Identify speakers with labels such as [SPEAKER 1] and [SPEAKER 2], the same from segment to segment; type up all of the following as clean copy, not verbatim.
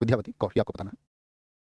[SPEAKER 1] विद्यावती कौर, ये आपको बताना है।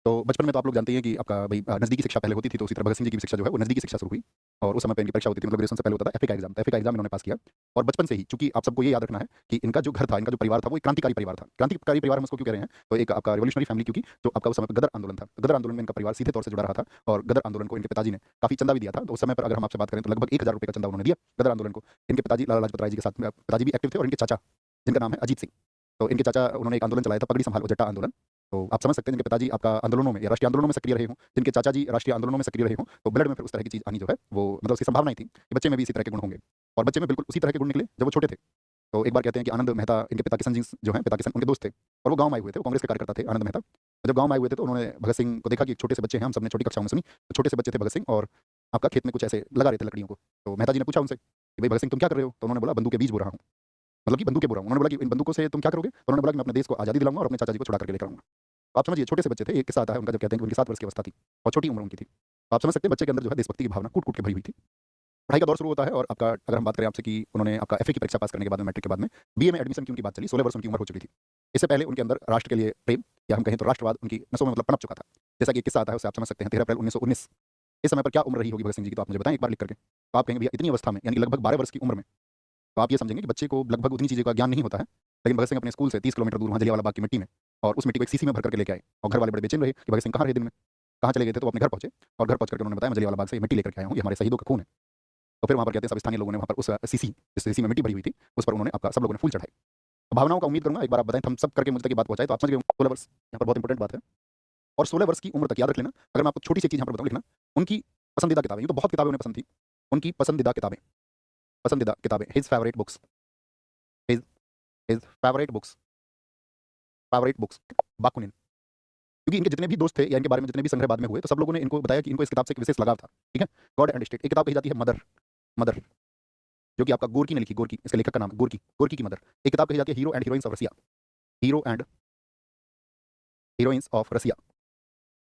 [SPEAKER 1] तो बचपन में तो आप लोग जानते ही हैं कि आपका भई नज़दीकी शिक्षा पहले होती थी, तो उसी तरह भगत सिंह जी की भी शिक्षा जो है वो नज़दीकी शिक्षा शुरू हुई और उस समय पे इनकी परीक्षा होती थी, मतलब ग्रेजुएशन से पहले होता था एफए का एग्ज़ाम। तो एफए का एग्ज़ाम इन्होंने पास किया और बचपन से ही चूँकि आप सबको ये याद रखना है कि इनका जो घर था, इनका जो परिवार था, वो एक क्रांतिकारी परिवार था। क्रांतिकारी परिवार हम उसको क्यों कह रहे हैं? तो एक आपका रिवॉल्यूशनरी फैमिली क्योंकि जो आपका उस समय पे गदर आंदोलन था, गदर आंदोलन में इनका परिवार सीधे तौर से जुड़ा रहा था और गदर आंदोलन को इनके पिताजी ने काफ़ी चंदा भी दिया था। तो उस समय पर अगर हम आपसे बात करें तो लगभग ₹1000 का चंदा उन्होंने दिया गदर आंदोलन को। इनके पिताजी लाला लाजपत राय जी के साथ में पिताजी भी एक्टिव थे और इनके चाचा, जिनका नाम है अजीत सिंह। तो इनके चाचा उन्होंने एक आंदोलन चलाया था पगड़ी संभालो जट्टा आंदोलन। तो आप समझ सकते हैं जिनके पिताजी आपका आंदोलनों में या राष्ट्रीय आंदोलनों में सक्रिय रहे हों, जिनके चाचा जी राष्ट्रीय आंदोलनों में सक्रिय रहे हों, तो ब्लड में फिर उस तरह की चीज़ आनी जो है वो मतलब उसकी संभावना ही थी कि बच्चे में भी इसी तरह के गुण होंगे। और बच्चे में बिल्कुल उसी तरह के गुण निकले जब वो छोटे थे। तो एक बार कहते हैं कि आनंद मेहता इनके पिता किशन जी जो हैं, पिता किशन उनके दोस्त थे और वो गाँव में आए हुए थे, वो कांग्रेस के कार्यकर्ता थे आनंद मेहता। तो जब गाँव में आए हुए थे तो उन्होंने भगत सिंह को देखा कि छोटे से बच्चे हैं, हम सबने छोटी कक्षाओं में सुनी, तो छोटे से बच्चे थे भगत सिंह और आपका खेत में कुछ ऐसे लगा रहे थे लकड़ियों को। तो मेहता जी ने पूछा उनसे कि भई भगत सिंह तुम क्या कर रहे हो? तो उन्होंने बोला बंदूक के बीज बो रहा हूँ। मतलब कि बंदूकें बो रहा हूँ। उन्होंने बोला कि इन बंदूकों से तुम क्या करोगे? तो उन्होंने बोला कि मैं अपने देश को आज़ादी दिलाऊँगा और अपने चाचा जी को छुड़ा करके लेकर आऊँगा। तो आप समझिए छोटे से बच्चे थे, एक किस्सा आता है उनका जब कहते हैं कि उनकी 7 वर्ष की अवस्था थी और छोटी उम्र उनकी थी। तो आप समझ सकते हैं बच्चे के अंदर जो है देशभक्ति की भावना कूट-कूट के भरी हुई थी। पढ़ाई का दौर शुरू होता है और आपका अगर हम बात करें आपसे कि उन्होंने आपका एफए की परीक्षा पास करने के बाद में मैट्रिक के बाद में बीए में एडमिशन की उनकी बात चली, 16 वर्ष उनकी उम्र हो चुकी थी। इससे पहले उनके अंदर राष्ट्र के लिए प्रेम या हम कहें तो राष्ट्रवाद उनकी नसों में मतलब पनप चुका था। जैसा कि एक किस्सा आता है उससे आप समझ सकते हैं 13 अप्रैल 1919 इस समय पर क्या उम्र रही होगी भगत सिंह जी की तो आप मुझे बताएँ एक बार लिख करके। तो आप कहेंगे भैया इतनी अवस्था में यानी कि लगभग 12 वर्ष की उम्र में, तो आप ये समझेंगे कि बच्चे को लगभग उतनी चीज़ों का ज्ञान नहीं होता है। लेकिन भगत सिंह अपने स्कूल से 30 किलोमीटर दूर वहाँ जलियांवाला बाग की मिट्टी में और उस मिट्टी को एक सीसी में भर करके लेके आए और घर वाले बड़े बेचैन रहे कि भगत सिंह कहाँ रहे दिन में? कहाँ चले गए थे? तो वो अपने घर पहुँचे और घर पहुँच करके उन्होंने बताया मैं जलियांवाला बाग से ये मिट्टी लेकर के आया हूँ, ये हमारे शहीदों का खून है। तो फिर वहाँ पर कहते हैं सब स्थानीय लोगों ने वहाँ पर उस सीसी जिस सीसी में मिट्टी भरी हुई थी, उस पर उन्होंने आपका सब लोगों ने फूल चढ़ाए। भावनाओं का उम्मीद करूँगा एक बार आप बताएँ थम्स अप करके मुझ तक ये बात पहुँचाएँ तो आप समझ गए होंगे 16 वर्ष यहाँ पर बहुत इंपॉर्टेंट बात है। और 16 वर्ष की उम्र तक याद रख लेना, अगर मैं आपको छोटी सी चीज़ यहाँ पर बताऊँ लिखना, उनकी पसंदीदा किताबें, यूँ तो बहुत किताबें उन्हें पसंद थी। उनकी पसंदीदा किताबें, his favourite books, his his favourite books Bakunin. क्योंकि इनके जितने भी दोस्त थे या इनके बारे में जितने भी संग्रह बाद में हुए, तो सब लोगों ने इनको बताया कि इनको इस किताब से एक विशेष लगाव था, ठीक है? God and state. एक किताब कही जाती है मदर, मदर जो कि आपका गोर्की ने लिखी, गोर्की, इसके लेखक का नाम है गोर्की, गोर्की की मदर। एक किताब कही जाती है hero and heroines of Russia, hero and heroines of Russia,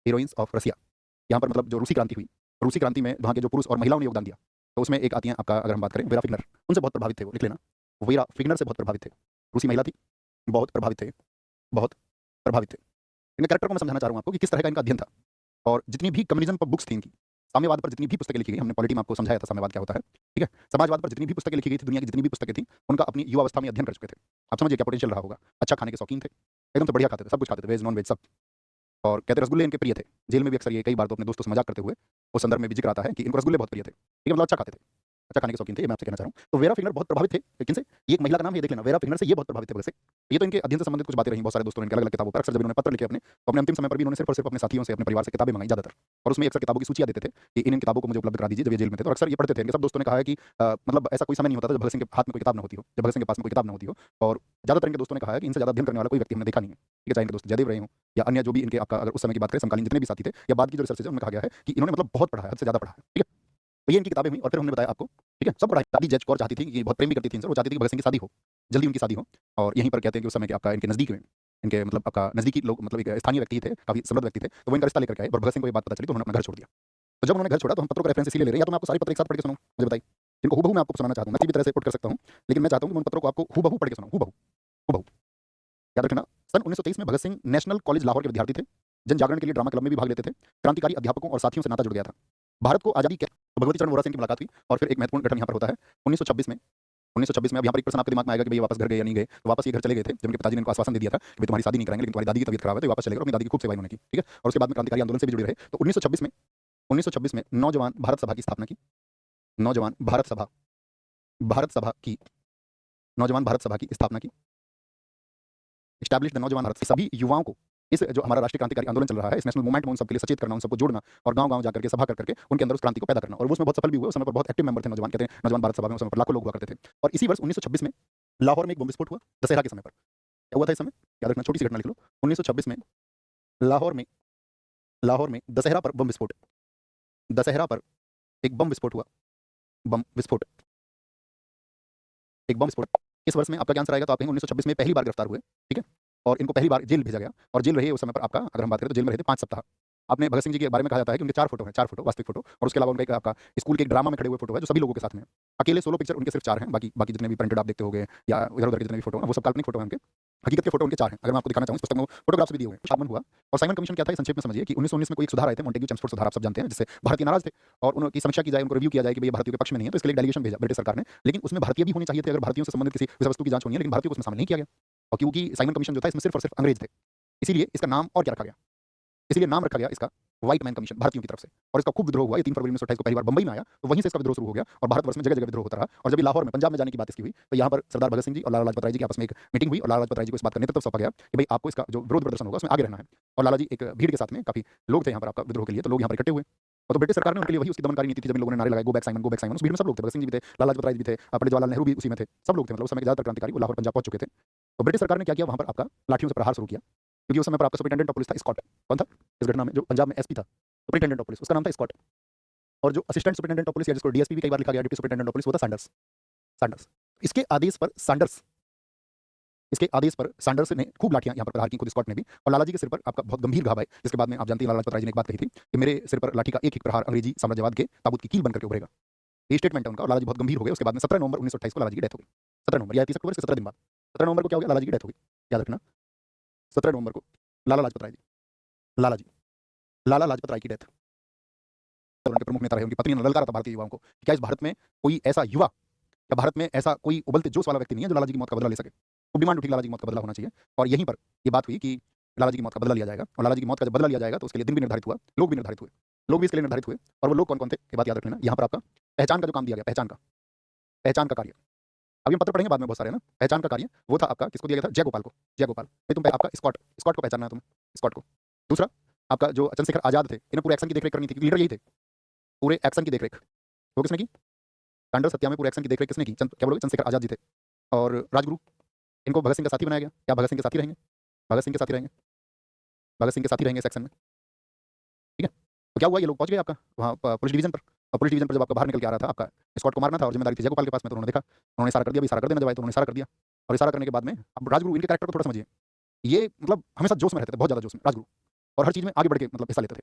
[SPEAKER 1] heroines of Russia. यहाँ पर मतलब जो रूसी क्रांति हुई, रूसी क्रांति में वहाँ के जो पुरुष और महिलाओं ने योगदान दिया, तो उसमें एक आती हैं आपका अगर हम बात करें वेरा फिगनर, उनसे बहुत प्रभावित थे वो, लिख लेना। वेरा फिगनर से बहुत प्रभावित थे। रूसी महिला थी, बहुत प्रभावित थे, बहुत प्रभावित थे। इनके कैरेक्टर को मैं समझाना चाह रहा हूँ आपको कि किस तरह का इनका अध्ययन था और जितनी भी कम्युनिज़्म पर बुक्स थी इनकी, साम्यवाद पर जितनी भी पुस्तकें लिखी गई, हमने पॉलिटी में आपको समझाया था साम्यवाद क्या होता है, ठीक है? समाजवाद पर जितनी भी पुस्तकें लिखी गई थी, दुनिया की जितनी भी पुस्तकें थी, उनका अपनी युवावस्था में अध्ययन कर चुके थे। आप समझिए क्या पोटेंशियल रहा होगा। अच्छा खाने के शौकीन थे, एकदम से बढ़िया खाते थे, सब कुछ खाते थे, वेज, नॉन-वेज सब। और कहते हैं रसगुल्ले इनके प्रिय थे। जेल में भी अक्सर ये कई बार तो अपने दोस्तों से मज़ाक करते हुए उस संदर्भ में भी ज़िक्र आता है कि इनको रसगुल्ले बहुत प्रिय थे। ठीक है, मतलब अच्छा खाते थे, अच्छा खाने के शौकीन थे, ये मैं आपसे कहना चाह रहा हूँ। तो वेरा फिंगर बहुत प्रभावित थे किन से? ये एक महिला का नाम है, ये देख लेना, वेरा फिंगर से ये बहुत प्रभावित थे भगत सिंह। ये तो इनके अध्ययन से संबंधित कुछ बातें रहीं, बहुत सारे दोस्तों ने इनके अलग-अलग किताबों पर अक्सर जब इन्होंने पत्र लिखे अपने, तो अपने अंतिम समय पर भी इन्होंने सिर्फ़ और सिर्फ़ अपने साथियों से, अपने परिवार से किताबें मँगाई ज़्यादातर। और उसमें अक्सर किताबों की सूचियाँ देते थे कि इन किताबों को मुझे उपलब्ध करा दीजिए जब ये जेल में थे। तो अक्सर ये पढ़ते थे। इनके सब दोस्तों ने कहा है कि मतलब ऐसा कोई समय नहीं होता था जब भगत सिंह के हाथ में कोई किताब ना होती हो, जब भगत सिंह के पास में कोई किताब ना होती हो। और ज़्यादातर इनके दोस्तों ने कहा है कि इनसे ज़्यादा अध्ययन करने वाला कोई व्यक्ति हमने देखा नहीं है। ठीक है, चाहे इनके दोस्त जयदेव रहे हों या अन्य जो भी इनके आपका अगर उस समय की बात करें समकालीन जितने भी साथी थे या बाद की जो रिसर्चेज़ है उनमें कहा गया है कि इन्होंने मतलब बहुत पढ़ा है, हद से ज़्यादा पढ़ा है। ठीक है? तो ये इनकी किताबें हुई और फिर हमने बताया आपको, ठीक है? सब पढ़ाई दादी जज कौर चाहती थी कि बहुत प्रेम भी करती थी इनसे, वो चाहती थी कि भगत सिंह की शादी हो, जल्दी उनकी शादी हो। और यहीं पर कहते हैं कि उस समय के आपका इनके नज़दीक में, इनके मतलब आपका नज़दीकी लोग मतलब एक स्थानीय व्यक्ति थे, काफ़ी समृद्ध व्यक्ति थे, तो वो इनका रिश्ता लेकर के आए और भगत सिंह को ये बात पता चली तो उन्होंने अपना घर छोड़ दिया। तो जब उन्होंने घर छोड़ा तो हम पत्रों का रेफरेंस इसीलिए ले रहे हैं, या तो मैं आपको सारी पत्र एक साथ पढ़ के सुनाऊँ? मुझे बताइए। जिनको हूबहू मैं आपको सुनाना चाहता हूँ, मैं किसी भी तरह से कोट कर सकता हूँ, लेकिन मैं चाहता हूँ कि मैं उन पत्रों को आपको हूबहू पढ़ के सुनाऊँ, हूबहू, हूबहू। याद रखना, सन 1923 में भगत सिंह नेशनल कॉलेज लाहौर के विद्यार्थी थे। जन जागरण के लिए ड्रामा क्लब में भी भाग लेते थे। क्रांतिकारी अध्यापकों और साथियों से नाता जुड़ गया था। भारत को आज़ादी तो भगवती चरण वोहरा से इनकी मुलाकात हुई और फिर एक महत्वपूर्ण गठन यहाँ पर होता है 1926 में। 1926 में अब यहाँ पर एक प्रश्न आपके दिमाग में आएगा कि भई वापस घर गए या नहीं गए? तो वापस ये घर चले गए थे जब उनके पिताजी ने इनको आश्वासन दे दिया था कि भई तुम्हारी शादी नहीं कराएँगे लेकिन तुम्हारी दादी की तबीयत खराब है तो ये वापस चले गए और अपनी दादी की खूब सेवा इन्होंने की, ठीक है? और उसके बाद में क्रांतिकारी आंदोलन से भी जुड़े रहे। तो 1926 में नौजवान भारत सभा की स्थापना की। नौजवान भारत सभा की नौजवान भारत सभा की स्थापना की। एस्टैब्लिश द नौजवान भारत, सभी युवाओं को इस जो हमारा राष्ट्रीय क्रांतिकारी आंदोलन चल रहा है, इस नेशनल मूवमेंट में उन सबके लिए सचेत करना, उन सबको जोड़ना और गाँव-गाँव जाकर के सभा कर करके उनके अंदर उस क्रांति को पैदा करना। और वो उसमें बहुत सफल भी हुए, उस समय पर बहुत एक्टिव मेंबर थे नौजवान, कहते हैं नौजवान भारत सभा में उस समय पर लाखों लोग हुआ करते थे। और इसी वर्ष 1926 में लाहौर में एक बम विस्फोट हुआ, दशहरा के समय पर। क्या हुआ था इस समय? याद रखना, छोटी-सी घटना लिख लो। 1926 में लाहौर में दशहरा पर बम विस्फोट, दशहरा पर एक बम विस्फोट हुआ, बम विस्फोट, एक बम विस्फोट। इस वर्ष में आपका क्या आंसर आएगा? तो आप कहेंगे 1926 में पहली बार गिरफ्तार हुए, ठीक है? और इनको पहली बार जेल भेजा गया और जेल रहे उस समय पर आपका अगर हम बात करें तो जेल में रहे थे 5 सप्ताह। आपने भगत सिंह जी के बारे में कहा जाता है कि उनके 4 फोटो हैं, 4 फोटो वास्तविक फोटो, और उसके अलावा उनका एक आपका स्कूल के एक ड्रामा में खड़े हुए फोटो है जो सभी लोगों के साथ में है। अकेले सोलो पिक्चर उनके सिर्फ 4 हैं, बाकी बाकी जितने भी प्रिंटेड आप देखते होंगे या इधर-उधर के जितने भी फोटो हैं वो सब काल्पनिक फोटो हैं उनके। हकीकत के फोटो उनके 4 हैं। अगर मैं आपको दिखाना चाहूँ इस पुस्तक में फोटोग्राफ्स भी दिए हुए हैं। साइमन हुआ, और साइमन कमीशन क्या था, ये संक्षेप में समझिए कि 1919 में कोई एक सुधार आए थे, मॉन्टेग्यू चेम्सफोर्ड सुधार, आप सब जानते हैं, जिससे भारतीय नाराज थे और उनकी समीक्षा की जाए, उनको रिव्यू किया जाए कि भई ये भारतीयों के पक्ष में नहीं है, तो इसके लिए एक डेलीगेशन भेजा ब्रिटिश सरकार ने। लेकिन उसमें भारतीय भी होने चाहिए थे, अगर भारतीयों से संबंधित किसी विषय वस्तु की जांच होनी है, लेकिन भारतीयों को उसमें शामिल नहीं किया गया। और क्योंकि साइमन कमीशन जो था इसमें सिर्फ और सिर्फ अंग्रेज थे, इसीलिए इसका नाम और क्या रखा गया, इसीलिए नाम रखा गया इसका व्हाइट मैन कमीशन, भारतीयों की तरफ से। और इसका खूब विद्रोह हुआ। ये 3 फरवरी 1928 को पहली बार बंबई में आया, तो वहीं से इसका विद्रोह शुरू हो गया और भारतवर्ष में जगह-जगह विद्रोह होता रहा। और जब ये लाहौर में, पंजाब में जाने की बात इसकी हुई, तो यहाँ पर सरदार भगत सिंह जी और लाला लाजपत राय जी की आपस में एक मीटिंग हुई और लाला लाजपत राय जी को इस बात का नेतृत्व सौंपा गया कि भई आपको इसका जो विरोध प्रदर्शन होगा उसमें आगे रहना है। और लाला जी एक भीड़ के साथ में, काफ़ी लोग थे यहाँ पर आपका विद्रोह के लिए, तो लोग यहाँ पर इकट्ठे हुए। और तो ब्रिटिश सरकार ने उनके लिए वही उसकी दमनकारी नीति थी। जब इन लोगों ने नारे लगाए, go back Simon, go back Simon, उस भीड़ में सब लोग थे, भगत सिंह जी भी थे, लाला लाजपत राय जी भी थे, पंडित जवाहरलाल नेहरू भी उसी में थे, सब लोग थे। मतलब उस समय के ज़्यादातर क्रांतिकारी वो लाहौर पंजाब पहुँच चुके थे। तो ब्रिटिश सरकार ने क्या किया, वहाँ पर आपका लाठियों से प्रहार शुरू किया, क्योंकि उस समय पर आपका सुपरिटेंडेंट ऑफ पुलिस था स्कॉट। कौन था इस घटना में? जो पंजाब में एसपी था, सुपरिटेंडेंट ऑफ पुलिस, उसका नाम था स्कॉट। और जो असिस्टेंट सुपरिटेंडेंट ऑफ पुलिस, या जिसको डीएसपी भी कई बार लिखा गया, डिप्टी सुपरिटेंडेंट ऑफ पुलिस, वो था सैंडर्स। सैंडर्स इसके आदेश पर सैंडर्स इसके आदेश पर सैंडर्स ने खूब लाठियां यहाँ पर प्रहार की, खुद स्कॉट ने भी। और लाला जी के सिर पर आपका बहुत गंभीर घाव आए, जिसके बाद में आप जानते हैं लाला लाजपत राय जी ने एक बात कही थी कि मेरे सिर पर लाठी का एक-एक प्रहार अंग्रेजी साम्राज्यवाद के ताबूत की कील बनकर के उभरेगा। ये स्टेटमेंट है उनका, और लाला जी बहुत गंभीर हो गए। उसके बाद में 17 नवंबर 1928 को लाला जी की डेथ हो गई। 17 नवंबर या 30 अक्टूबर से 17 दिन बाद 17 नवंबर को क्या हो गया, लाला जी की डेथ हो गई। याद रखना 17 नवंबर को लाला लाजपत राय जी, लाला जी, लाला लाजपत राय की डेथ। उनके प्रमुख नेता रहे, उनकी पत्नी ने ललकारा था भारतीय युवाओं को कि क्या इस भारत में कोई ऐसा युवा, क्या भारत में ऐसा कोई उबलते जोश वाला व्यक्ति नहीं है जो लाला जी की मौत का बदला ले सके। तो डिमांड उठी, लाला जी की मौत का बदला होना चाहिए। और यहीं पर ये बात हुई कि लाला जी की मौत का बदला लिया जाएगा। और लाला जी की मौत का जब बदला लिया जाएगा तो उसके लिए दिन भी निर्धारित हुआ, लोग भी निर्धारित हुए, लोग भी इसके लिए निर्धारित हुए। और वो लोग कौन-कौन थे, ये बात याद रख लेना। यहाँ पर आपका पहचान का जो काम दिया गया, पहचान का कार्य, अभी हम पत्र पढ़ेंगे बाद में बहुत सारे, है ना। पहचान का कार्य वो था आपका, किसको दिया गया था, जयगोपाल को। जयगोपाल भाई, तुम आपका स्कॉट को पहचानना है तुम्हें, स्कॉट को। दूसरा आपका जो चंद्रशेखर आजाद थे, इन्हें पूरे एक्शन की देखरेख करनी थी, लीडर यही थे, पूरे एक्शन की देखरेख वो किसने की, सैंडर्स हत्या में पूरे एक्शन की देखरेख किसने की, क्या बोलोगे, चंद्रशेखर आजाद जी थे। और राजगुरु, इनको भगत सिंह का साथी बनाया गया। क्या भगत सिंह के साथी रहेंगे, भगत सिंह के साथी रहेंगे, भगत सिंह के साथी रहेंगे इस एक्शन में, ठीक है। तो क्या हुआ, ये लोग पहुंच गए आपका वहाँ पुलिस डिवीजन पर। और पुलिस डिवीजन पर जब आपका बाहर निकल के आ रहा था, आपका स्कॉट को मारना था और जिम्मेदारी थी जयगोपाल के पास में, तो उन्होंने देखा, उन्होंने इशारा कर दिया, इशारा कर देना जब आए, तो उन्होंने इशारा कर दिया। और इशारा करने के बाद में अब राजगुरु, इनके कैरेक्टर को थोड़ा समझिए, ये मतलब हमेशा जोश में रहते थे, बहुत ज़्यादा जोश में राजगुरु, और हर चीज़ में आगे बढ़ के मतलब हिस्सा लेते थे।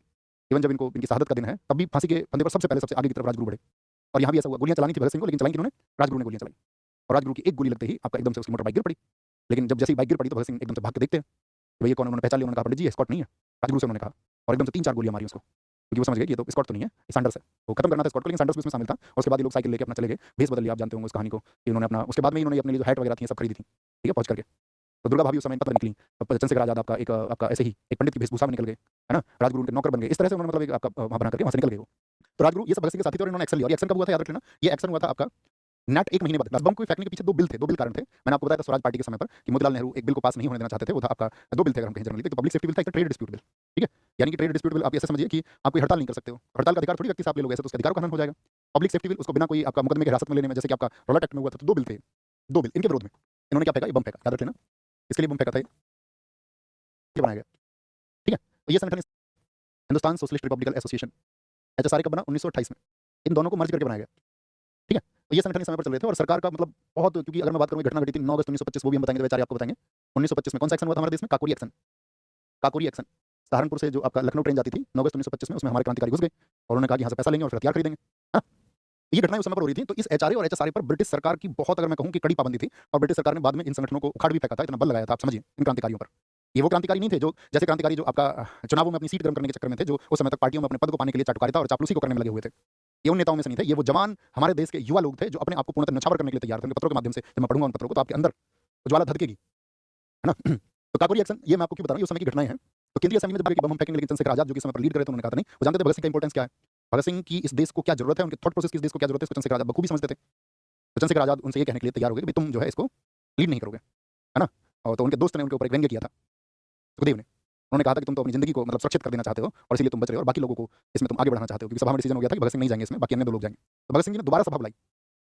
[SPEAKER 1] इवन जब इनको इनकी शहादत का दिन है, तब भी फांसी के फंदे पर सबसे पहले सबसे आगे की तरफ राजगुरु बढ़े। और यहाँ भी ऐसा हुआ, गोलियां चलानी थी भगत सिंह को, लेकिन चलाई किन्होंने, राजगुरु ने गोलियां चलाई। और राजगुरु की एक गोली लगते ही आपका एकदम से उसकी मोटर बाइक गिर पड़ी। लेकिन जब जैसे ही बाइक गिर पड़ी तो भगत सिंह एकदम से भाग के देखते हैं कि भई ये कौन है, उन्होंने पहचान लिया, उन्होंने कहा पंडित जी ये स्कॉट नहीं है, राजगुरु से उन्होंने कहा। और एकदम से 3-4 गोलियां मारी उसको, क्योंकि वो समझ गए कि ये तो स्कॉट तो नहीं है, ये सैंडर्स है। वो खत्म करना था स्कॉट को, लेकिन सैंडर्स भी उसमें शामिल था। और उसके बाद ये लोग साइकिल लेके अपना चले गए, भेष बदल लिया, आप जानते होंगे उस कहानी को, कि उन्होंने अपना, उसके बाद में इन्होंने अपने लिए जो हैट वगैरह थी सब खरीदी थी, ठीक है, पहुँच करके। तो दुर्गा भाभी उस समय पता निकली, चंद्रशेखर आजाद आपका एक आपका ऐसे ही एक पंडित की वेशभूषा में निकल गए, है ना, राजगुरु उनके नौकर बन गए। इस तरह से उन्होंने मतलब एक आपका वहाँ बना करके वहाँ से निकल गए वो। तो राजगुरु ये सब भगत सिंह के साथी थे और इन्होंने एक्शन लिया। और ये एक्शन कब हुआ था, याद रख लेना, ये एक्शन हुआ था आपका नेट 1 महीने बाद। बम को फेंकने के पीछे 2 बिल थे, 2 बिल कारण थे। मैंने आपको बताया था स्वराज पार्टी के समय पर कि मोतीलाल नेहरू एक बिल को पास नहीं होने देना चाहते थे, वो था आपका 2 बिल थे अगर हम कहें जनरली, तो पब्लिक सेफ्टी बिल था, एक ट्रेड डिस्प्यूट बिल, ठीक है। यानी कि ट्रेड डिस्प्यूट बिल आप ऐसे समझिए कि आप कोई हड़ताल नहीं कर सकते हो, हड़ताल का अधिकार थोड़ी व्यक्ति से आप ले लोगे, ऐसे तो उसके अधिकार का हनन हो जाएगा। पब्लिक सेफ्टी बिल, उसको बिना कोई आपका मुकदमे की हिरासत में लेने में, जैसे कि आपका रौलट एक्ट में हुआ था, तो 2 बिल थे, 2 बिल इनके विरोध में। इन्होंने क्या फेंका, ये बम फेंका, याद रख लेना, इसके लिए बम फेंका था, ये बनाया गया, ठीक है। तो ये संगठन Hindustan socialist Republican association, HSRA कब बना, 1928 में। इन दोनों को मर्ज करके बनाया गया, ठीक है। तो ये संगठन इस समय पर चल रहे थे और सरकार का मतलब बहुत, क्योंकि अगर मैं बात करूँ घटना घटी थी 9 अगस्त 1925, वो भी हम बताएंगे, बेचारे आपको बताएंगे। 1925 में कौन सा एक्शन हुआ था हमारे देश में, काकोरी एक्शन, काकोरी एक्शन। सहारनपुर से जो आपका लखनऊ ट्रेन जाती थी 9 अगस्त 1925 में, उसमें हमारे क्रांतिकारी घुस गए और उन्होंने कहा कि यहाँ से पैसा लेंगे और फिर हथियार खरीदेंगे, हाँ। ये घटनाएं उस समय पर हो रही थी। तो इस एचआरए और एचएसआरए पर ब्रिटिश सरकार की बहुत, अगर मैं कहूँ कि कड़ी पाबंदी थी, और ब्रिटिश सरकार ने बाद में इन संगठनों को उखाड़ भी फेंका था, इतना बल लगाया था, आप समझिए इन क्रांतिकारियों पर। ये वो क्रांतिकारी नहीं थे जो, जैसे क्रांतिकारी जो आपका चुनावों में अपनी सीट गर्म करने के चक्कर में थे, जो उस समय तक पार्टियों में अपने पद को पाने के लिए चाटुकारिता और चापलूसी को करने में लगे हुए थे। ये उन नेताओं में से नहीं थे, ये वो जवान हमारे देश के युवा लोग थे जो अपने आप को पूर्णतः न्यौछावर करने के लिए तैयार थे। उनके पत्रों के माध्यम से जब मैं पढ़ूंगा उन पत्रों को, तो आपके अंदर ज्वाला धधकेगी, है ना। तो काकोरी एक्शन, ये मैं आपको क्यों बता रहा हूँ, उस समय की घटनाएं हैं। तो केंद्रीय असेंबली में जब बम हम फेंकेंगे, लेकिन चंद्रशेखर आजाद जो कि समय पर लीड कर रहे थे, उन्होंने कहा था नहीं, वो जानते थे भगत सिंह का इंपॉर्टेंस क्या है, भगत सिंह की इस देश को क्या जरूरत है, उनके थॉट प्रोसेस की इस देश को क्या जरूरत है, इसको चंद्रशेखर आजाद बखूबी समझते थे। तो चंद्रशेखर आजाद उनसे ये कहने के लिए तैयार हो गए कि तुम जो है इसको लीड नहीं करोगे, है ना। और तो उनके दोस्त ने उनके ऊपर एक व्यंग्य किया था, सुखदेव ने। उन्होंने कहा था कि तुम तो अपनी जिंदगी को मतलब सुरक्षित कर देना चाहते हो और इसलिए तुम बच रहे हो, और बाकी लोगों को इसमें तुम आगे बढ़ाना चाहते हो, क्योंकि सभा में डिसीजन हो गया था कि भगत सिंह नहीं जाएंगे इसमें, बाकी अन्य 2 लोग जाएंगे। तो भगत सिंह जी ने दोबारा सभा बुलाई,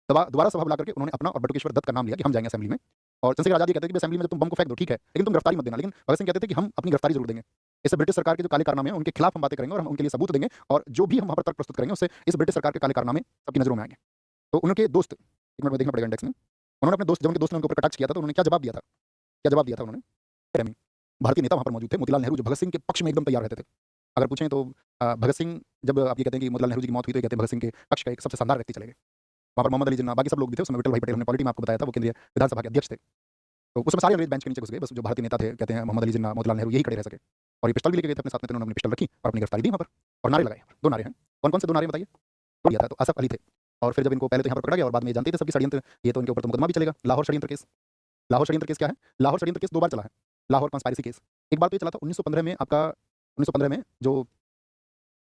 [SPEAKER 1] दोबारा सभा बुला करके उन्होंने अपना और बटुकेश्वर दत्त का नाम लिया कि हम जाएंगे असेंबली में। और चंद्रशेखर आजाद ये कहते थे कि असेंबली में जब तुम बम को फेंक दो ठीक है, लेकिन तुम गिरफ्तारी मत देना। लेकिन भगत सिंह कहते थे कि हम अपनी गिरफ्तारी जरूर देंगे, इससे ब्रिटिश सरकार के जो काले कारनामे हैं उनके खिलाफ हम बातें करेंगे और हम उनके लिए सबूत देंगे, और जो भी हम वहाँ पर तर्क प्रस्तुत करेंगे उससे इस ब्रिटिश सरकार के काले कारनामे सबकी नजरों में आएंगे। तो उनके दोस्त, एक मिनट में देखना पड़ेगा इंडेक्स में, उन्होंने अपने दोस्त, जब उनके दोस्त ने उनके ऊपर कटाक्ष किया था, तो उन्होंने क्या जवाब दिया था, क्या जवाब दिया था उन्होंने, भारतीय नेता वहाँ पर मौजूद थे, मोतीलाल नेहरू जो भगत सिंह के पक्ष में एकदम तैयार रहते थे, अगर पूछें तो भगत सिंह, जब आप ये कहते हैं कि मोतीलाल नेहरू जी की मौत हुई तो ये कहते हैं भगत सिंह के पक्ष का एक सबसे शानदार व्यक्ति चले गए। वहाँ पर मोहम्मद अली जिन्ना, बाकी सब लोग भी थे, उसमें विठल भाई पटेल, हमने पॉलिटी में आपको बताया था, वो केंद्रीय विधानसभा के अध्यक्ष थे। तो उसमें सारे अंग्रेज बेंच के नीचे घुस गए, बस जो भारतीय नेता थे, कहते हैं मोहम्मद अली जिन्ना, मोतीलाल नेहरू, यही खड़े रह सके। और ये पिस्टल भी लेके गए थे अपने साथ में, तो उन्होंने अपनी पिस्टल रखी और अपनी गिरफ्तारी दी वहाँ पर और नारे लगाए। 2 नारे हैं। कौन-कौन से 2 नारे बताइए? तो दिया था, तो आसफ अली थे। और फिर जब इनको पहले तो यहाँ पर पकड़ा गया और बाद में ये जानते थे सबकी षड्यंत्र, ये तो इनके ऊपर तो मुकदमा भी चलेगा। लाहौर षड्यंत्र केस। लाहौर षड्यंत्र केस क्या है? लाहौर षड्यंत्र केस 2 बार चला है। Lahore conspiracy case. एक बार तो ये चला था 1915 में, आपका 1915 में जो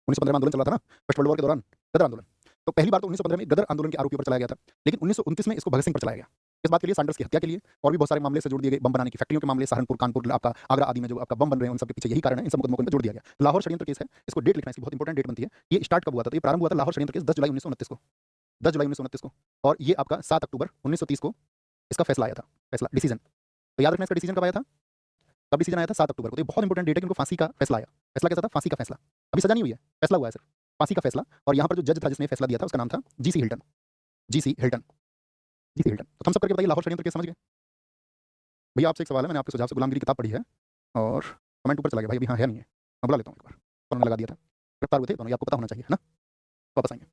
[SPEAKER 1] 1915 में आंदोलन चला था ना, फर्स्ट वर्ल्ड वॉर के दौरान, गदर आंदोलन। तो पहली बार तो 1915 में गदर आंदोलन के आरोपियों पर चलाया गया था, लेकिन 1929 में इसको भगत सिंह पर चलाया गया। किस बात के लिए? सैंडर्स की हत्या के लिए, और भी बहुत सारे मामले से जोड़ दिए गए, बम बनाने की फैक्ट्रियों के मामले, सहारनपुर, कानपुर, आपका आगरा आदि में जो आपका बम बन रहे हैं, उन सब के पीछे यही कारण है, इन सब मुकदमों को जोड़ दिया गया। लाहौर षड्यंत्र केस है, इसको डेट लिखना, इसकी बहुत इंपॉर्टेंट डेट बनती है। ये स्टार्ट कब हुआ था? तो ये प्रारंभ हुआ था लाहौर षड्यंत्र केस 10 जुलाई 1929 को, 10 जुलाई 1929 को, और ये आपका 7 अक्टूबर 1930 को इसका फैसला आया था, फैसला, डिसीजन। तो याद रखना, इसका डिसीजन कब आया था? कब डिसीजन आया था? 7 अक्टूबर को। तो ये बहुत इंपॉर्टेंट डेट है कि इनको फांसी का फैसला आया। फैसला कैसा था? फांसी का फैसला। अभी सजा नहीं हुई है, फैसला हुआ है सिर्फ, फांसी का फैसला। और यहाँ पर जो जज था जिसने फैसला दिया था, उसका नाम था GC Hilton, GC Hilton, GC Hilton. तो थम्स अप करके बताइए लाहौर षड्यंत्र केस समझ गए? भैया आपसे एक सवाल है, मैंने आपके सुझाव से गुलामगिरी की किताब पढ़ी है और कमेंट ऊपर चला गया, भाई अभी हाँ है नहीं है, मैं बुला लेता हूँ एक बार, उन्होंने लगा दिया था, गिरफ्तार हुए थे दोनों, ये आपको पता होना चाहिए, है ना? वापस आएंगे।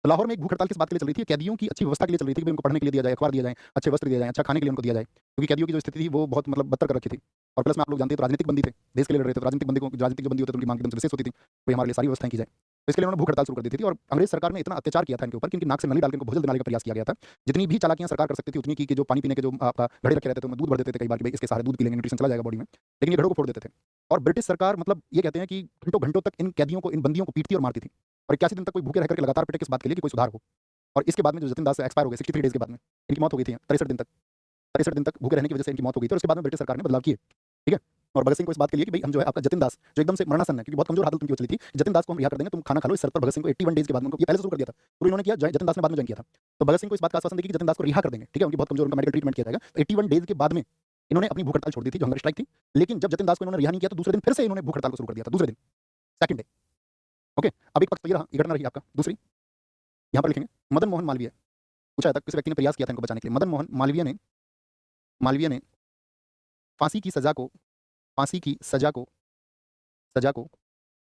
[SPEAKER 1] तो लाहौर में एक भूख हड़ताल किस बात के लिए चल रही थी? कैदियों की अच्छी व्यवस्था के लिए चल रही थी कि उनको पढ़ने के लिए दिया जाए, अखबार दिया जाए, अच्छे वस्त्र दिया जाए, अच्छा खाने के लिए उनको दिया जाए, क्योंकि कैदियों की जो स्थिति थी वो बहुत मतलब बदतर कर रखी थी। और प्लस में आप लोग जानते हैं तो राजनीतिक बंदी थे, देश के लिए लड़ रहे थे, राजनीतिक बंदी को, राजनीतिक जो बंदी होते थे उनकी मांग एकदम से विशेष होती थी, तो हमारे लिए सारी व्यवस्थाएं की जाए। तो इसके लिए उन्होंने भूख हड़ताल शुरू कर दी थी और अंग्रेज सरकार ने इतना अत्याचार किया था इनके ऊपर कि इनकी नाक से नली डाल के इनको भोजन दिलाने का प्रयास किया गया था। जितनी भी चालाकियां सरकार कर सकती थी उतनी की, कि जो पानी पीने के जो आपका घड़े रखे रहते थे उनमें दूध भर देते थे कई बार कि भाई इसके सहारे दूध पी लेंगे, न्यूट्रिशन चला जाएगा बॉडी में, लेकिन ये घड़ों को फोड़ देते थे। और ब्रिटिश सरकार मतलब ये कहते हैं कि घंटों घंटों तक इन कैदियों को, इन बंदियों को पीटती और मारती थी। और 81 दिन तक कोई भूखे रह करके लगातार पिटे, किस बात के लिए? कि कोई सुधार हो। और इसके बाद में जो जतिन दास एक्सपायर हो गए 63 डेज के बाद में, इनकी मौत हो गई थी 63 दिन तक, 63 दिन तक भूखे रहने की वजह से इनकी मौत हो गई थी। और उसके बाद में ब्रिटिश सरकार ने बदलाव किए, ठीक है। और भगत सिंह को इस बात के लिए कि भाई हम जो है आपका जतिन दास जो एकदम से मरणासन है, क्योंकि बहुत कमजोर हालत उनकी हो चली थी, जतिन दास को हम रिहा कर देंगे, तुम खाना खा लो इस शर्त पर। भगत सिंह को 81 डेज के बाद, उनको ये पहले से शुरू कर दिया था, तो इन्होंने किया, जतिन दास ने बाद में ज्वाइन किया था। तो भगत सिंह को इस बात का आश्वासन देगी कि जतिन दास को रिहा कर देंगे, ठीक है, उनकी बहुत कमजोर, उनका मेडिकल ट्रीटमेंट किया जाएगा। तो 81 डेज के बाद में इन्होंने अपनी भूख हड़ताल छोड़ दी थी, जो हंगर स्ट्राइक थी। लेकिन जब जतिन दास को इन्होंने रिहा नहीं किया तो दूसरे दिन फिर से इन्होंने भूख हड़ताल को शुरू कर दिया था, दूसरे दिन, सेकंड डे, ओके। अब एक पक्ष तो ये रहा, ये घटना रही आपका। दूसरी यहाँ पर लिखेंगे, मदन मोहन मालवीय, पूछा था किस व्यक्ति ने प्रयास किया था इनको बचाने के लिए? मदन मोहन मालवीय ने फांसी की सजा को, फांसी की सजा को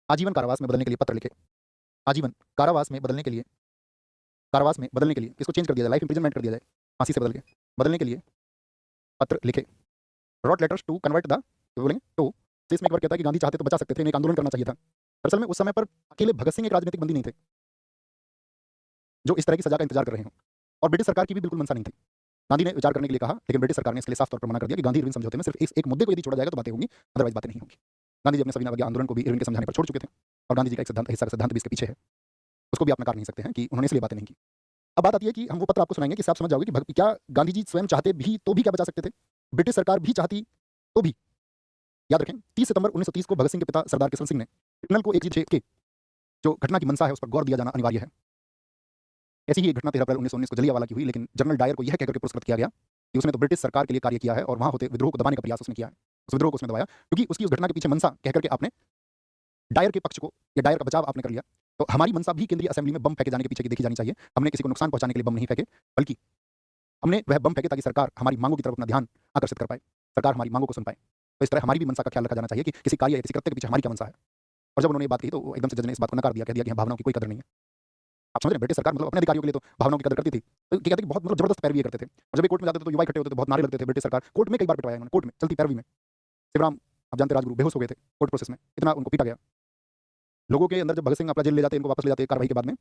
[SPEAKER 1] आजीवन कारावास में बदलने के लिए पत्र लिखे। आजीवन कारावास में बदलने के लिए, कारावास में बदलने के लिए इसको चेंज कर दिया जाए, लाइफ इंप्रिजनमेंट कर दिया जाए, फांसी से बदलने के लिए पत्र लिखे। Wrote letters to convert the, बोलेंगे तो इसमें एक बार कहता है कि गांधी चाहते तो बचा सकते थे, इन्हें एक आंदोलन करना चाहिए था। दरअसल में उस समय पर अकेले भगत सिंह एक राजनीतिक बंदी नहीं थे जो इस तरह की सजा का इंतजार कर रहे हो, और ब्रिटिश सरकार की भी बिल्कुल मंशा नहीं थी। गांधी ने विचार करने के लिए कहा, लेकिन ब्रिटिश सरकार ने इसके लिए साफ तौर पर मना कर दिया कि गांधी इरविन समझौते में सिर्फ एक मुद्दे को यदि छोड़ा जाएगा तो बातें होंगी, अदरवाइज बातें नहीं होंगी। गांधी जी अपने सविनय अवज्ञा आंदोलन को भी इरविन के समझाने पर छोड़ चुके थे, और गांधी जी का एक सिद्धांत, हिस्सा सिद्धांत भी इसके पीछे है, उसको भी आप नकार नहीं सकते हैं कि उन्होंने इसलिए बातें नहीं की। अब बात आती है कि हम वो पत्र आपको सुनाएंगे कि आप समझ जाओगे कि क्या गांधी जी स्वयं चाहते भी तो भी क्या बचा सकते थे, ब्रिटिश सरकार भी चाहती तो भी। याद रखें 30 सितंबर 1930 को भगत सिंह के पिता सरदार किशन सिंह ने कर्नल को एक चीज के जो घटना की मंशा है उस पर गौर दिया जाना अनिवार्य है। ऐसी ही एक घटना 13 अप्रैल 1919 को जलियांवाला की हुई, लेकिन जनरल डायर को यह कहकर के पुरस्कृत किया गया कि उसने तो ब्रिटिश सरकार के लिए कार्य किया है और वहां होते विद्रोह को दबाने का प्रयास उसने किया है। उस विद्रोह को उसने दबाया क्योंकि उसकी उस घटना के पीछे मंशा कहकर के आपने डायर के पक्ष को या डायर का बचाव आपने कर लिया। तो हमारी मंशा भी केंद्रीय असेंबली में बम फेंके जाने के पीछे की देखी जानी चाहिए। हमने किसी को नुकसान पहुंचाने के लिए बम नहीं फेंके, बल्कि हमने वह बम फेंके ताकि सरकार हमारी मांगों की तरफ अपना ध्यान आकर्षित कर पाए, सरकार हमारी मांगों को सुन पाए। तो इस तरह हमारी भी मंशा का ख्याल रखा जाना चाहिए कि किसी कार्य या किसी कृत्य के पीछे हमारी क्या मंशा है। और जब उन्होंने ये बात कही तो एकदम से जज ने इस बात को नकार दिया, कह दिया कि भावनाओं की कोई कदर नहीं है। आप समझ रहे हैं, ब्रिटिश सरकार मतलब अपने अधिकारियों के लिए तो भावनाओं की कदर करती थी, तो कहते कि बहुत मतलब जबरदस्त पैरवी करते थे। और जब ये कोर्ट में जाते थे तो युवा इकट्ठे होते थे, बहुत नारे लगते थे। ब्रिटिश सरकार कोर्ट में कई बार पिटवाया उन्होंने, कोर्ट में चलती पैरवी में। शिवराम आप जानते राजगुरु बेहोश हो गए थे कोर्ट प्रोसेस में, इतना उनको पीटा गया। लोगों के अंदर जब भगत सिंह अपना जेल ले जाते हैं, इनको वापस ले जाते हैं कार्रवाई के बाद में,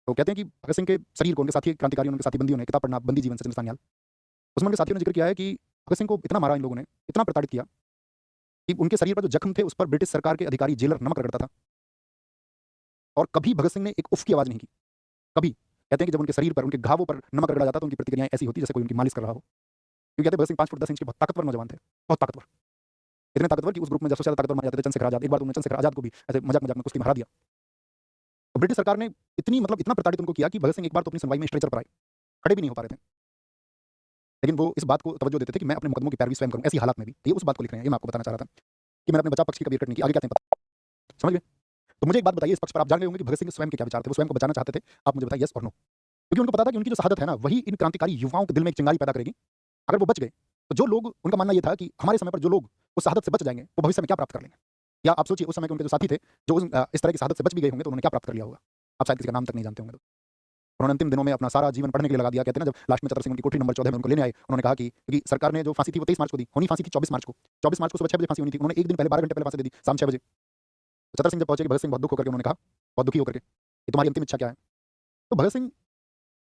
[SPEAKER 1] तो कहते हैं कि भगत सिंह के शरीर को उनके साथी क्रांतिकारियों, उनके साथी बंदियों ने, किताब पढ़ना बंदी जीवन सचिन सान्याल, उसमें उनके साथियों ने जिक्र किया है कि भगत सिंह को इतना मारा इन लोगों ने, इतना प्रताड़ित किया कि उनके शरीर पर जो जख्म थे उस पर ब्रिटिश सरकार के अधिकारी जेलर नमक रगड़ता था, और कभी भगत सिंह ने एक उफ की आवाज नहीं की। कभी कहते हैं कि जब उनके शरीर पर, उनके घावों पर नमक रगड़ा जाता तो उनकी प्रतिक्रियाएं ऐसी होती जैसे कोई उनकी मालिश कर रहा हो। क्योंकि कहते भगत सिंह 5 फुट 10 इंच के बहुत ताकतवर नौजवान थे, बहुत ताकतवर, इतने ताकतवर कि उस ग्रुप में सबसे ज्यादा ताकतवर माने जाते थे चंद्रशेखर आजाद। एक बार तो उन्होंने चंद्रशेखर आजाद को भी ऐसे मजाक मजाक में कुश्ती में हरा दिया। तो ब्रिटिश सरकार ने इतनी मतलब इतना प्रताड़ित उनको किया कि भगत सिंह एक बार तो अपनी सुनवाई में स्ट्रेचर पर आए, खड़े भी नहीं हो पा रहे थे, लेकिन वो इस बात को तवज्जो देते थे कि मैं अपने मुकदमों की पैरवी स्वयं करूं ऐसी हालात में भी। ये उस बात को लिख रहे हैं, ये मैं आपको बताना चाह रहा था कि मैंने अपने बचाव पक्ष की कभी कट नहीं की। आगे क्या पता, समझ गए? तो मुझे एक बात बताइए, इस पक्ष पर आप जान गए होंगे कि भगत सिंह स्वयं के क्या विचार थे, वो स्वयं को बचाना चाहते थे। आप मुझे बताइए यस और नो, क्योंकि उनको पता था कि उनकी जो शहादत है ना वही इन क्रांतिकारी युवाओं के दिल में एक चिंगारी पैदा करेगी। अगर वो बच गए तो जो लोग, उनका मानना ये था कि हमारे समय पर जो लोग उस शहादत से बच जाएंगे वो भविष्य में क्या प्राप्त कर लेंगे। या आप सोचिए उस समय के उनके जो साथी थे, जो इस तरह की शहादत से बच भी गए होंगे, तो उन्होंने क्या प्राप्त कर लिया होगा? आप शायद किसी का नाम तक नहीं जानते होंगे तो। उन्होंने अंतिम दिनों में अपना सारा जीवन पढ़ने के लिए लगा दिया। कहते हैं ना, जब लास्ट में चतर सिंह उनकी कोठरी नंबर 14 में उनको लेने आए, उन्होंने कहा कि क्योंकि सरकार ने जो फांसी थी वो 23 मार्च को दी, होनी फांसी थी 24 मार्च को। 24 मार्च को सुबह 6 बजे फांसी होनी थी। उन्होंने 1 दिन पहले 12 घंटे पहले फांसी दे दी, शाम 6 बजे। तो चतर सिंह जब पहुंचे कि भगत सिंह बहुत दुःख होकर के उन्होंने कहा, बहुत दुखी होकर के, कि तुम्हारी अंतिम इच्छा क्या है? तो भगत सिंह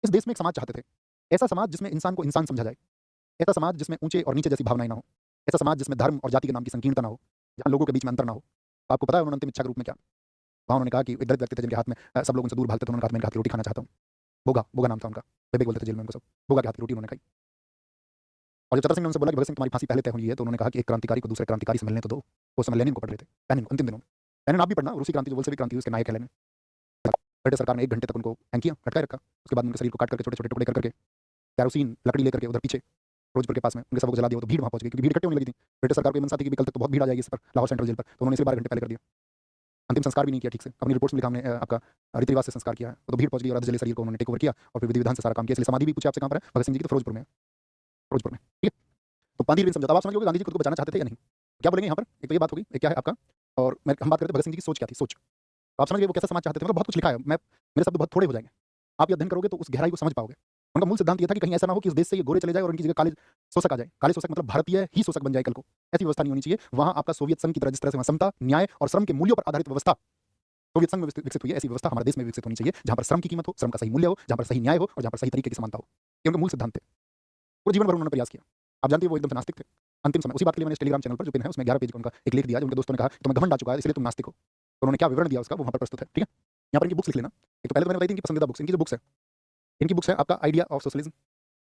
[SPEAKER 1] इस देश में एक समाज चाहते थे। ऐसा समाज जिसमें इंसान को इंसान समझा जाए। ऐसा समाज जिसमें ऊँचे और नीचे जैसी भावनाएँ ना हो। ऐसा समाज जिसमें धर्म और जाति के नाम की संकीर्णता ना हो, जहाँ लोगों के बीच में अंतर ना हो। तो आपको पता है उन्होंने अंतिम इच्छा के रूप में क्या? वहाँ उन्होंने कहा कि एक दलित व्यक्ति थे जिनके हाथ में सब लोग उनसे दूर भागते थे, उन्होंने कहा मैं इनके हाथ की रोटी खाना चाहता हूँ। बोगा, बोगा नाम था उनका। बेबे बोलते थे जेल में उनको सब। बोगा के हाथ की रोटी उन्होंने खाई। और जब चतर सिंह ने उनसे बोला कि भगत सिंह तुम्हारी फांसी पहले तय हुई है, तो उन्होंने कहा कि एक क्रांतिकारी को दूसरे क्रांतिकारी से मिलने तो दो। उस समय लेनिन को पढ़ रहे थे, लेनिन को अंतिम दिनों में। लेनिन आप भी पढ़ना, रूसी क्रांति जो बोल्शेविक क्रांति हुई उसके नायक है लेनिन। ब्रिटिश सरकार ने 1 घंटे तक उनको हैंग किया, लटकाए रखा। उसके बाद उनके शरीर को काट करके छोटे-छोटे टुकड़े कर करके केरोसिन लकड़ी लेकर के उधर पीछे फिरोजपुर के पास में उनके सबों को जला दिया। तो भीड़ वहाँ पहुँच गई, क्योंकि भीड़ इकट्ठी होने लगी थी। ब्रिटिश सरकार को ये मनसा थी कि कल तक तो बहुत भीड़ आ जाएगी इस पर, लाहौर सेंट्रल जेल पर। तो उन्होंने इसे 12 घंटे पहले कर दिया। अंतिम संस्कार भी नहीं किया ठीक से। अपनी रिपोर्ट्स में लिखा हमने आपका रीति रिवाज से संस्कार किया है। तो भीड़ पहुँच गई और अर्ध जले शरीर को उन्होंने टेक ओवर किया और फिर विधि विधान से सारा काम किया। इसलिए समाधि भी पूछे आपसे कहाँ पर है? भगत सिंह जी की तो फिरोजपुर में है। फिरोजपुर में, ठीक है? तो पांदी विन समझौता, अब आप समझ गए कि गांधी जी खुद को बचाना चाहते थे या नहीं? क्या बोलेंगे यहाँ पर? एक तो ये बात होगी, एक क्या है आपका, और हम बात करते हैं भगत सिंह जी की सोच क्या थी, सोच। तो आप समझ गए वो कैसा समाज चाहते थे, मतलब बहुत कुछ लिखा है। मेरे शब्द बहुत थोड़े हो जाएँगे। आप ये अध्ययन करोगे तो उस गहराई को समझ पाओगे। उनका मूल सिद्धांत ये था कि कहीं ऐसा ना हो कि इस देश से ये गोरे चले जाए और इनकी जगह काले शोषक आ जाए। काले शोषक मतलब भारतीय ही शोषक बन जाए कल को। ऐसी व्यवस्था नहीं होनी चाहिए। वहाँ आपका सोवियत संघ की तरह जिस तरह से वहाँ समता, न्याय और श्रम के मूल्यों पर आधारित व्यवस्था सोवियत संघ में विकसित हुई है, ऐसी व्यवस्था हमारे देश में विकसित होनी चाहिए, जहाँ पर श्रम की कीमत हो, श्रम का सही मूल्य हो, जहाँ पर सही न्याय हो और जहाँ पर सही तरीके की समानता हो। ये उनके मूल सिद्धांत थे। पूरे जीवन भर उन्होंने प्रयास किया। आप जानते हैं वो एकदम से नास्तिक थे। अंतिम समय उसी बात के लिए मैंने टेलीग्राम चैनल पर जो पिन है उसमें 11 पेज का उनका एक लेख दिया, जो उनके दोस्तों ने कहा तुम्हें घमंड आ चुका है इसलिए तुम नास्तिक हो। तो उन्होंने क्या विवरण दिया उसका, वो वहाँ पर प्रस्तुत है, ठीक है? यहाँ पर इनकी बुक्स लिख लेना। एक तो पहले तो मैंने बताई थी इनकी पसंदीदा बुक्स, इनकी जो बुक्स है, इनकी बुक्स है आपका आइडिया ऑफ सोशलिज्म,